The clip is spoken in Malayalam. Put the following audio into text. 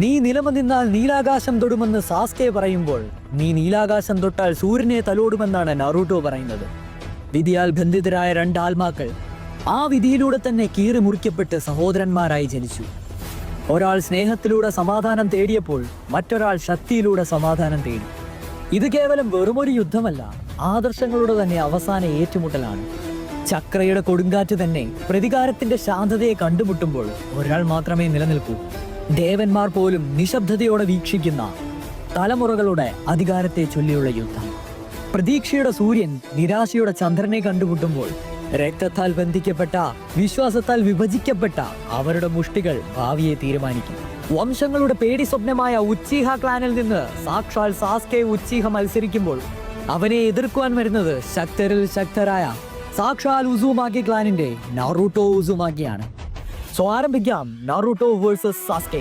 നീ നിലമ നിന്നാൽ നീലാകാശം തൊടുമെന്ന് സാസ്കെ പറയുമ്പോൾ നീ നീലാകാശം തൊട്ടാൽ സൂര്യനെ തലോടുമെന്നാണ് നറൂട്ടോ പറയുന്നത്. വിധിയാൽ ബന്ധിതരായ രണ്ട് ആത്മാക്കൾ ആ വിധിയിലൂടെ തന്നെ കീറി മുറിക്കപ്പെട്ട് സഹോദരന്മാരായി ജനിച്ചു. ഒരാൾ സ്നേഹത്തിലൂടെ സമാധാനം തേടിയപ്പോൾ മറ്റൊരാൾ ശക്തിയിലൂടെ സമാധാനം തേടി. ഇത് കേവലം വെറുമൊരു യുദ്ധമല്ല, ആദർശങ്ങളുടെ തന്നെ അവസാന ഏറ്റുമുട്ടലാണ്. ചക്രയുടെ കൊടുങ്കാറ്റ് തന്നെ പ്രതികാരത്തിന്റെ ശാന്തതയെ കണ്ടുമുട്ടുമ്പോൾ ഒരാൾ മാത്രമേ നിലനിൽക്കൂ. ദേവന്മാർ പോലും നിശബ്ദതയോടെ വീക്ഷിക്കുന്ന തലമുറകളുടെ അധികാരത്തെ ചൊല്ലിയുള്ള യുദ്ധം. പ്രതീക്ഷയുടെ സൂര്യൻ നിരാശയുടെ ചന്ദ്രനെ കണ്ടുമുട്ടുമ്പോൾ രക്തത്താൽ ബന്ധിക്കപ്പെട്ട, വിശ്വാസത്താൽ വിഭജിക്കപ്പെട്ട അവരുടെ മുഷ്ടികൾ ഭാവിയെ തീരുമാനിക്കും. വംശങ്ങളുടെ പേടി സ്വപ്നമായ ഉച്ചീഹ ക്ലാനിൽ നിന്ന് സാക്ഷാൽ സാസ്കെ ഉച്ചീഹ മത്സരിക്കുമ്പോൾ അവനെ എതിർക്കുവാൻ വരുന്നത് ശക്തരിൽ ശക്തരായ സാക്ഷാൽ ഉസൂമാക്കി ക്ലാനിന്റെ നറൂട്ടോ ഉസൂമാക്കിയാണ്. സോ ആരംഭിക്കാം നറൂട്ടോ വേഴ്സസ് സാസ്കെ.